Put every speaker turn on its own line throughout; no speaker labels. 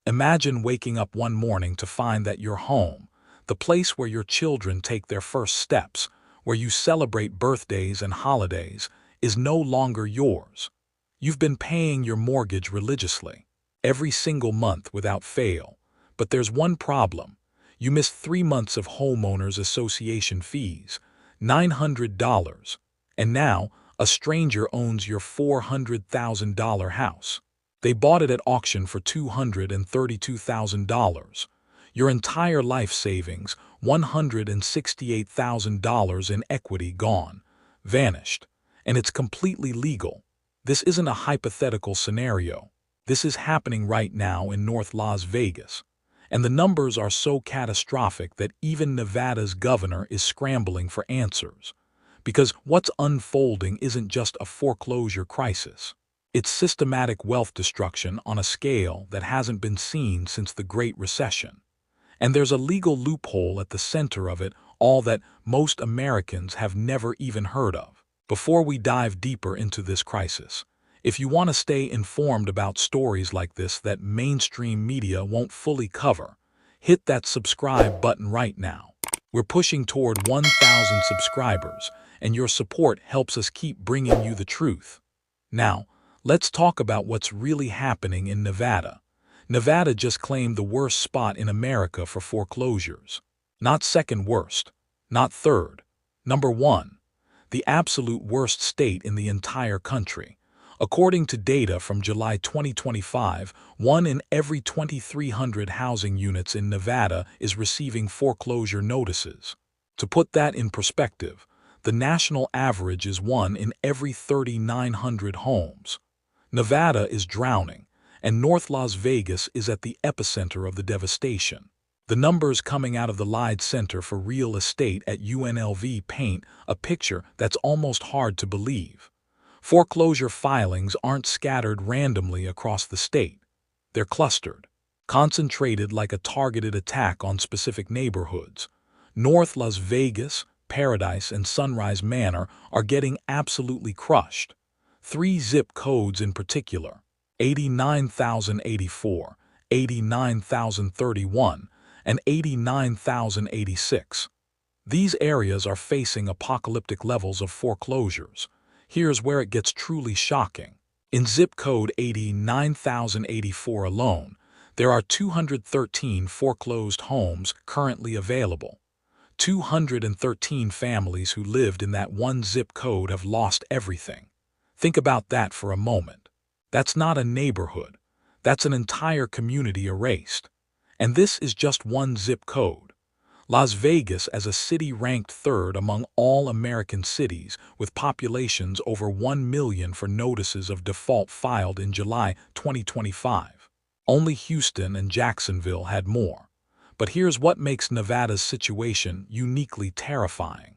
Imagine waking up one morning to find that your home, the place where your children take their first steps, where you celebrate birthdays and holidays, is no longer yours. You've been paying your mortgage religiously, every single month without fail. But there's one problem. You missed 3 months of homeowners association fees, $900, and now a stranger owns your $400,000 house. They bought it at auction for $232,000. Your entire life savings, $168,000 in equity gone, vanished. And it's completely legal. This isn't a hypothetical scenario. This is happening right now in North Las Vegas. And the numbers are so catastrophic that even Nevada's governor is scrambling for answers. Because what's unfolding isn't just a foreclosure crisis. It's systematic wealth destruction on a scale that hasn't been seen since the Great Recession. And there's a legal loophole at the center of it all that most Americans have never even heard of. Before we dive deeper into this crisis, if you want to stay informed about stories like this that mainstream media won't fully cover, hit that subscribe button right now. We're pushing toward 1,000 subscribers, and your support helps us keep bringing you the truth. Now, let's talk about what's really happening in Nevada. Nevada just claimed the worst spot in America for foreclosures. Not second worst, not third. Number 1, the absolute worst state in the entire country. According to data from July 2025, 1 in every 2,300 housing units in Nevada is receiving foreclosure notices. To put that in perspective, the national average is 1 in every 3,900 homes. Nevada is drowning, and North Las Vegas is at the epicenter of the devastation. The numbers coming out of the Lead Center for Real Estate at UNLV paint a picture that's almost hard to believe. Foreclosure filings aren't scattered randomly across the state. They're clustered, concentrated like a targeted attack on specific neighborhoods. North Las Vegas, Paradise, and Sunrise Manor are getting absolutely crushed. 3 zip codes in particular, 89,084, 89,031, and 89,086. These areas are facing apocalyptic levels of foreclosures. Here's where it gets truly shocking. In zip code 89,084 alone, there are 213 foreclosed homes currently available. 213 families who lived in that one zip code have lost everything. Think about that for a moment. That's not a neighborhood. That's an entire community erased. And this is just one zip code. Las Vegas as a city ranked 3rd among all American cities with populations over 1 million for notices of default filed in July 2025. Only Houston and Jacksonville had more. But here's what makes Nevada's situation uniquely terrifying.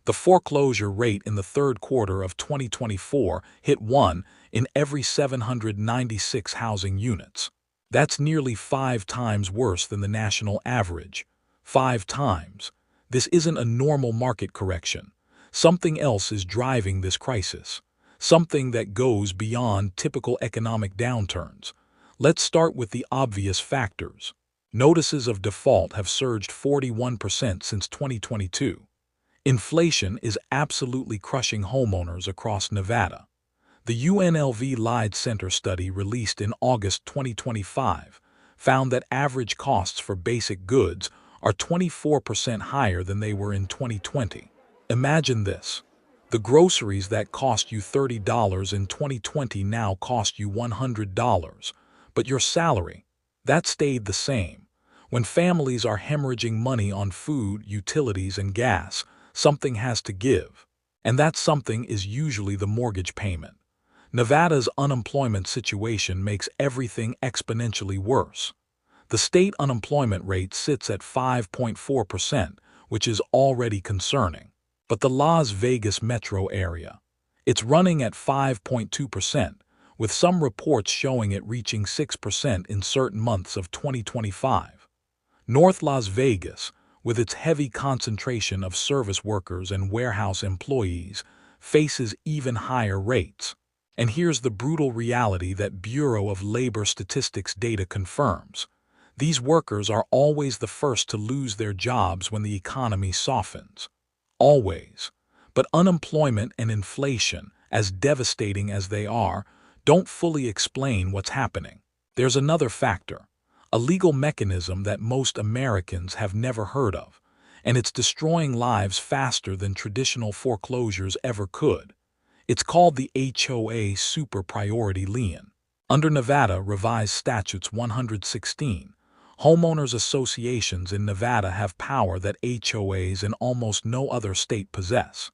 The foreclosure rate in the 3rd quarter of 2024 hit 1 in every 796 housing units. That's nearly 5 times worse than the national average. 5 times. This isn't a normal market correction. Something else is driving this crisis. Something that goes beyond typical economic downturns. Let's start with the obvious factors. Notices of default have surged 41% since 2022. Inflation is absolutely crushing homeowners across Nevada. The UNLV Lead Center study released in August 2025 found that average costs for basic goods are 24% higher than they were in 2020. Imagine this. The groceries that cost you $30 in 2020 now cost you $100, but your salary, that stayed the same. When families are hemorrhaging money on food, utilities, and gas, something has to give. And that something is usually the mortgage payment. Nevada's unemployment situation makes everything exponentially worse. The state unemployment rate sits at 5.4%, which is already concerning. But the Las Vegas metro area, it's running at 5.2%, with some reports showing it reaching 6% in certain months of 2025. North Las Vegas, with its heavy concentration of service workers and warehouse employees, faces even higher rates. And here's the brutal reality that Bureau of Labor Statistics data confirms. These workers are always the first to lose their jobs when the economy softens. Always. But unemployment and inflation, as devastating as they are, don't fully explain what's happening. There's another factor, a legal mechanism that most Americans have never heard of, and it's destroying lives faster than traditional foreclosures ever could. It's called the HOA Super Priority Lien. Under Nevada Revised Statutes 116, homeowners associations in Nevada have power that HOAs in almost no other state possess.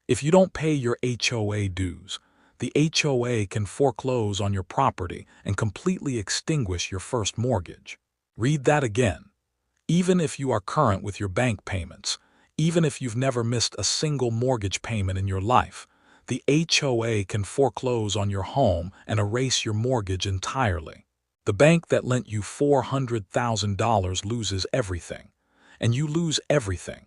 If you don't pay your HOA dues, the HOA can foreclose on your property and completely extinguish your first mortgage. Read that again. Even if you are current with your bank payments, even if you've never missed a single mortgage payment in your life, the HOA can foreclose on your home and erase your mortgage entirely. The bank that lent you $400,000 loses everything, and you lose everything.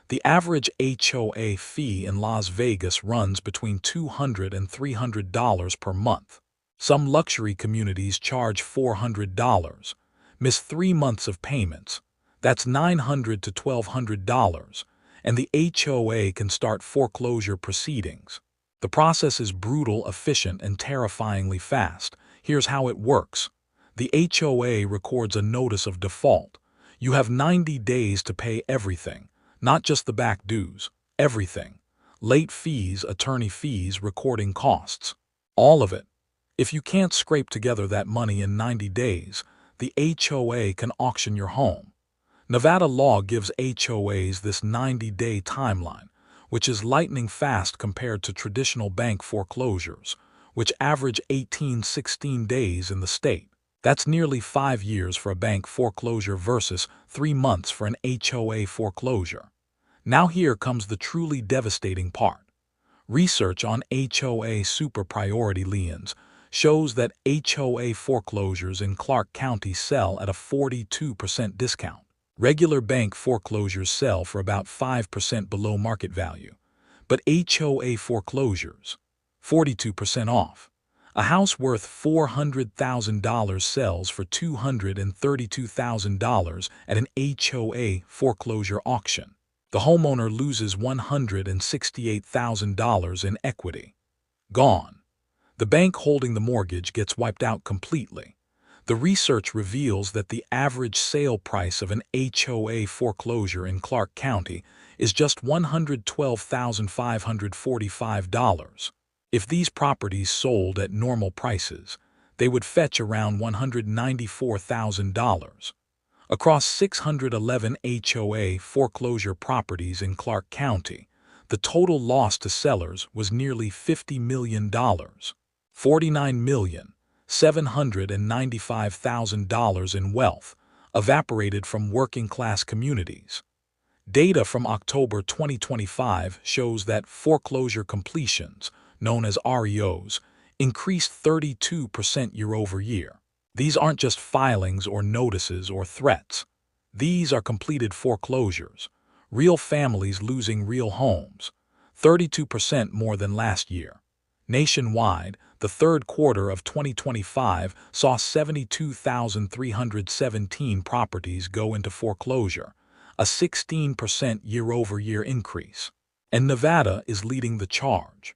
The average HOA fee in Las Vegas runs between $200 and $300 per month. Some luxury communities charge $400. Miss 3 months of payments. That's $900 to $1,200, and the HOA can start foreclosure proceedings. The process is brutal, efficient, and terrifyingly fast. Here's how it works. The HOA records a notice of default. You have 90 days to pay everything, not just the back dues, everything. Late fees, attorney fees, recording costs. All of it. If you can't scrape together that money in 90 days, the HOA can auction your home. Nevada law gives HOAs this 90-day timeline, which is lightning fast compared to traditional bank foreclosures, which average 16 days in the state. That's nearly 5 years for a bank foreclosure versus 3 months for an HOA foreclosure. Now here comes the truly devastating part. Research on HOA super priority liens shows that HOA foreclosures in Clark County sell at a 42% discount. Regular bank foreclosures sell for about 5% below market value, but HOA foreclosures, 42% off. A house worth $400,000 sells for $232,000 at an HOA foreclosure auction. The homeowner loses $168,000 in equity. Gone. The bank holding the mortgage gets wiped out completely. The research reveals that the average sale price of an HOA foreclosure in Clark County is just $112,545. If these properties sold at normal prices, they would fetch around $194,000. Across 611 HOA foreclosure properties in Clark County, the total loss to sellers was nearly $50 million. $49,795,000 in wealth evaporated from working-class communities. Data from October 2025 shows that foreclosure completions, known as REOs, increased 32% year-over-year. These aren't just filings or notices or threats. These are completed foreclosures, real families losing real homes, 32% more than last year. Nationwide, the third quarter of 2025 saw 72,317 properties go into foreclosure, a 16% year-over-year increase. And Nevada is leading the charge.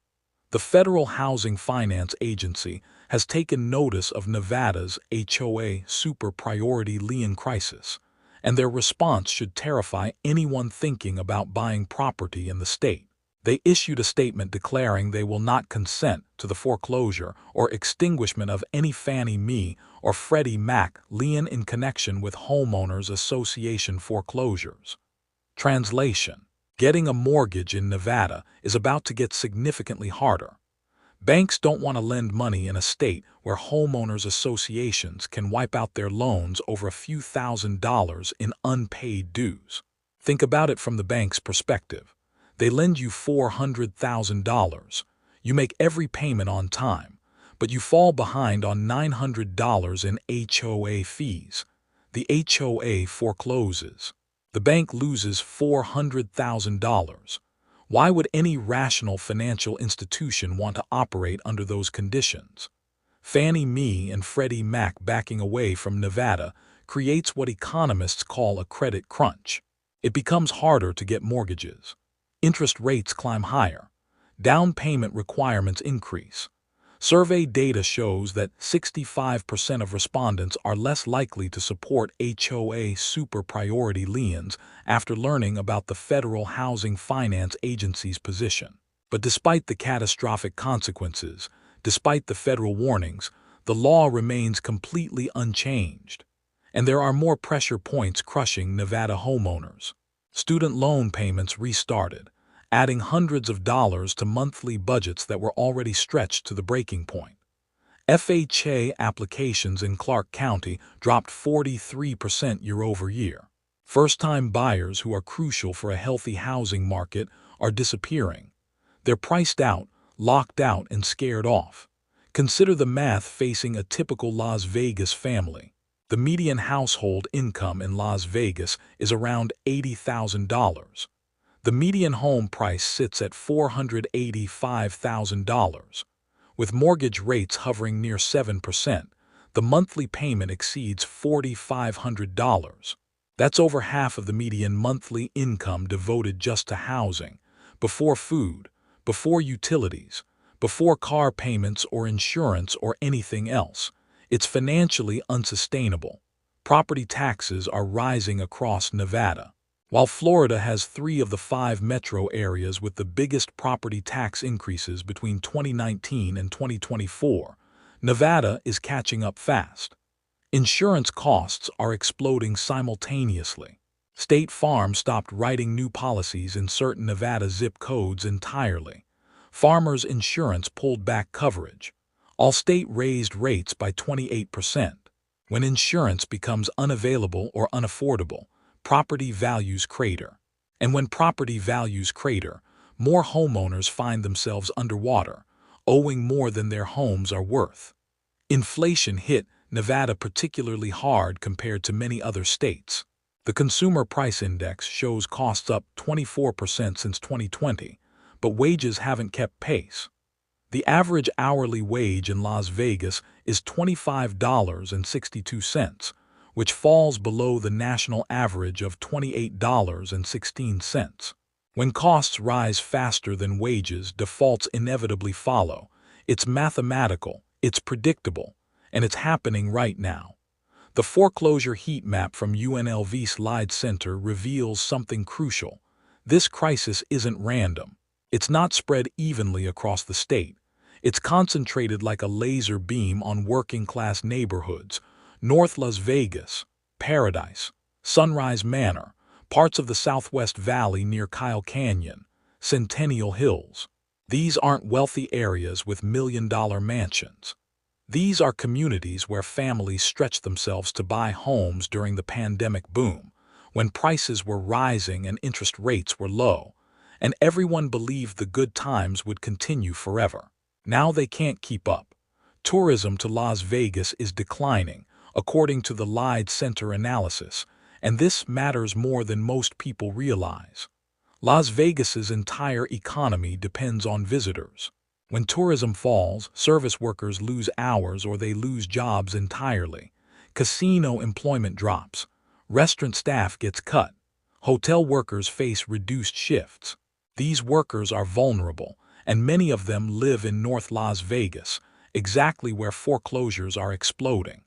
The Federal Housing Finance Agency has taken notice of Nevada's HOA super priority lien crisis, and their response should terrify anyone thinking about buying property in the state. They issued a statement declaring they will not consent to the foreclosure or extinguishment of any Fannie Mae or Freddie Mac lien in connection with homeowners association foreclosures. Translation: getting a mortgage in Nevada is about to get significantly harder. Banks don't want to lend money in a state where homeowners associations can wipe out their loans over a few $1,000s in unpaid dues. Think about it from the bank's perspective. They lend you $400,000. You make every payment on time, but you fall behind on $900 in HOA fees. The HOA forecloses. The bank loses $400,000. Why would any rational financial institution want to operate under those conditions? Fannie Mae and Freddie Mac backing away from Nevada creates what economists call a credit crunch. It becomes harder to get mortgages. Interest rates climb higher. Down payment requirements increase. Survey data shows that 65% of respondents are less likely to support HOA super priority liens after learning about the Federal Housing Finance Agency's position. But despite the catastrophic consequences, despite the federal warnings, the law remains completely unchanged. And there are more pressure points crushing Nevada homeowners. Student loan payments restarted, adding hundreds of dollars to monthly budgets that were already stretched to the breaking point. FHA applications in Clark County dropped 43% year-over-year. First-time buyers who are crucial for a healthy housing market are disappearing. They're priced out, locked out, and scared off. Consider the math facing a typical Las Vegas family. The median household income in Las Vegas is around $80,000. The median home price sits at $485,000. With mortgage rates hovering near 7%, the monthly payment exceeds $4,500. That's over half of the median monthly income devoted just to housing, before food, before utilities, before car payments or insurance or anything else. It's financially unsustainable. Property taxes are rising across Nevada. While Florida has 3 of the 5 metro areas with the biggest property tax increases between 2019 and 2024, Nevada is catching up fast. Insurance costs are exploding simultaneously. State Farm stopped writing new policies in certain Nevada zip codes entirely. Farmers Insurance pulled back coverage. Allstate raised rates by 28%. When insurance becomes unavailable or unaffordable, property values crater. And when property values crater, more homeowners find themselves underwater, owing more than their homes are worth. Inflation hit Nevada particularly hard compared to many other states. The Consumer Price Index shows costs up 24% since 2020, but wages haven't kept pace. The average hourly wage in Las Vegas is $25.62, which falls below the national average of $28.16. When costs rise faster than wages, defaults inevitably follow. It's mathematical, it's predictable, and it's happening right now. The foreclosure heat map from UNLV's Lead Center reveals something crucial. This crisis isn't random. It's not spread evenly across the state. It's concentrated like a laser beam on working-class neighborhoods. North Las Vegas, Paradise, Sunrise Manor, parts of the Southwest Valley near Kyle Canyon, Centennial Hills. These aren't wealthy areas with million-dollar mansions. These are communities where families stretched themselves to buy homes during the pandemic boom, when prices were rising and interest rates were low, and everyone believed the good times would continue forever. Now they can't keep up. Tourism to Las Vegas is declining, according to the Lead Center analysis, and this matters more than most people realize. Las Vegas's entire economy depends on visitors. When tourism falls, service workers lose hours or they lose jobs entirely. Casino employment drops. Restaurant staff gets cut. Hotel workers face reduced shifts. These workers are vulnerable, and many of them live in North Las Vegas, exactly where foreclosures are exploding.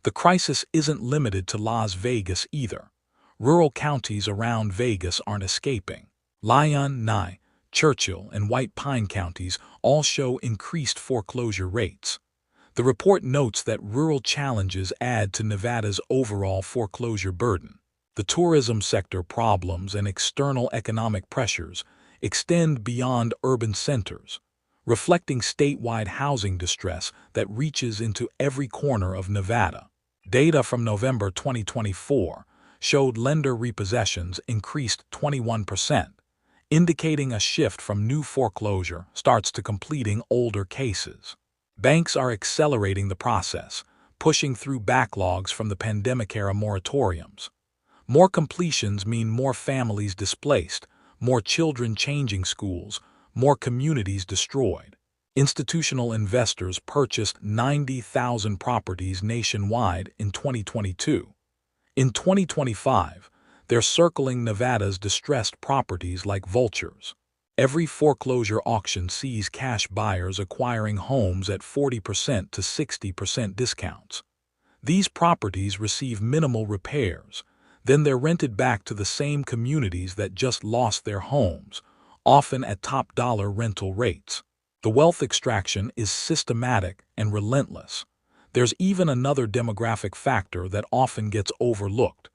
The crisis isn't limited to Las Vegas either. Rural counties around Vegas aren't escaping. Lyon, Nye, Churchill, and White Pine counties all show increased foreclosure rates. The report notes that rural challenges add to Nevada's overall foreclosure burden. The tourism sector problems and external economic pressures extend beyond urban centers, reflecting statewide housing distress that reaches into every corner of Nevada. Data from November 2024 showed lender repossessions increased 21%, indicating a shift from new foreclosure starts to completing older cases. Banks are accelerating the process, pushing through backlogs from the pandemic-era moratoriums. More completions mean more families displaced, more children changing schools, more communities destroyed. Institutional investors purchased 90,000 properties nationwide in 2022. In 2025, they're circling Nevada's distressed properties like vultures. Every foreclosure auction sees cash buyers acquiring homes at 40% to 60% discounts. These properties receive minimal repairs, then they're rented back to the same communities that just lost their homes, often at top-dollar rental rates. The wealth extraction is systematic and relentless. There's even another demographic factor that often gets overlooked.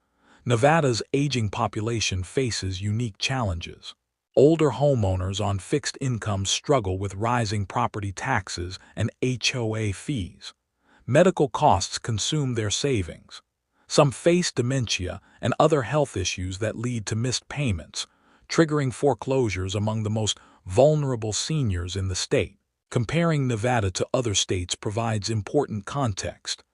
Nevada's aging population faces unique challenges. Older homeowners on fixed incomes struggle with rising property taxes and HOA fees. Medical costs consume their savings. Some face dementia and other health issues that lead to missed payments, triggering foreclosures among the most vulnerable seniors in the state. Comparing Nevada to other states provides important context.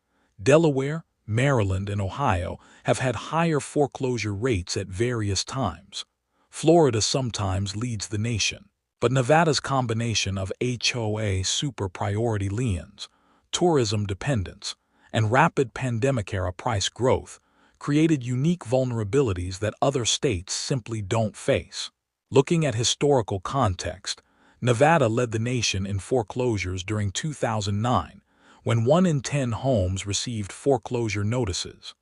Delaware, Maryland, and Ohio have had higher foreclosure rates at various times. Florida sometimes leads the nation, but Nevada's combination of HOA super priority liens, tourism dependence, and rapid pandemic-era price growth created unique vulnerabilities that other states simply don't face. Looking at historical context, Nevada led the nation in foreclosures during 2009, when 1 in 10 homes received foreclosure notices.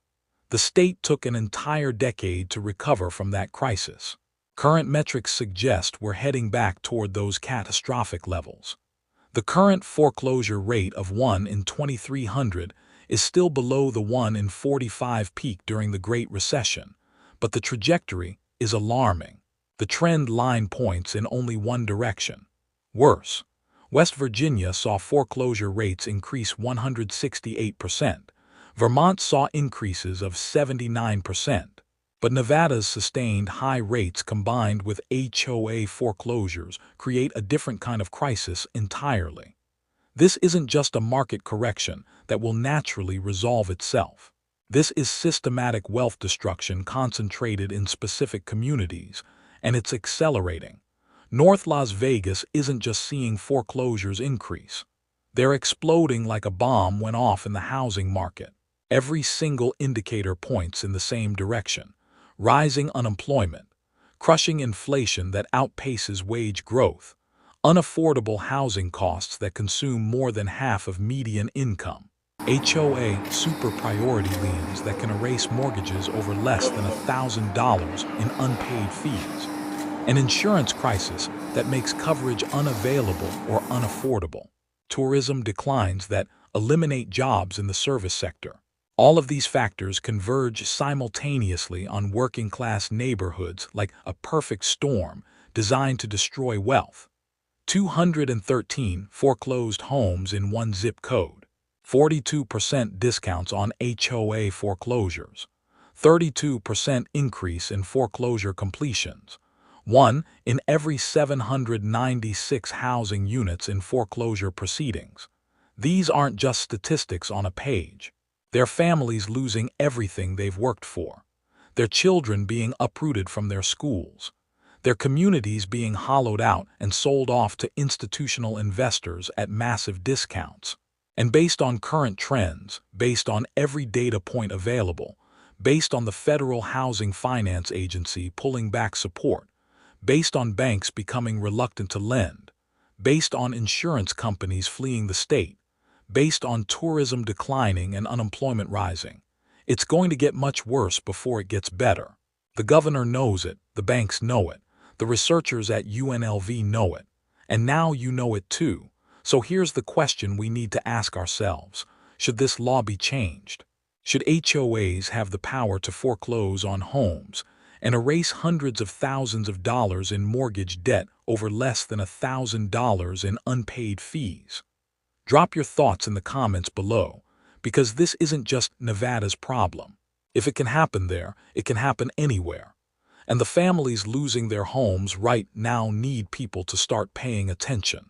The state took an entire decade to recover from that crisis. Current metrics suggest we're heading back toward those catastrophic levels. The current foreclosure rate of 1 in 2,300 is still below the 1 in 45 peak during the Great Recession, but the trajectory is alarming. The trend line points in only one direction. Worse, West Virginia saw foreclosure rates increase 168%. Vermont saw increases of 79%. But Nevada's sustained high rates combined with HOA foreclosures create a different kind of crisis entirely. This isn't just a market correction that will naturally resolve itself. This is systematic wealth destruction concentrated in specific communities, and it's accelerating. North Las Vegas isn't just seeing foreclosures increase. They're exploding like a bomb went off in the housing market. Every single indicator points in the same direction. Rising unemployment, crushing inflation that outpaces wage growth, unaffordable housing costs that consume more than half of median income, HOA super priority liens that can erase mortgages over less than $1,000 in unpaid fees, an insurance crisis that makes coverage unavailable or unaffordable, tourism declines that eliminate jobs in the service sector. All of these factors converge simultaneously on working-class neighborhoods like a perfect storm designed to destroy wealth. 213 foreclosed homes in one zip code, 42% discounts on HOA foreclosures, 32% increase in foreclosure completions, 1 in every 796 housing units in foreclosure proceedings. These aren't just statistics on a page. Their families losing everything they've worked for, their children being uprooted from their schools, their communities being hollowed out and sold off to institutional investors at massive discounts. And based on current trends, based on every data point available, based on the Federal Housing Finance Agency pulling back support, based on banks becoming reluctant to lend, based on insurance companies fleeing the state, based on tourism declining and unemployment rising, it's going to get much worse before it gets better. The governor knows it, the banks know it, the researchers at UNLV know it, and now you know it too. So here's the question we need to ask ourselves. Should this law be changed? Should HOAs have the power to foreclose on homes and erase hundreds of thousands of dollars in mortgage debt over less than $1,000 in unpaid fees? Drop your thoughts in the comments below, because this isn't just Nevada's problem. If it can happen there, it can happen anywhere. And the families losing their homes right now need people to start paying attention.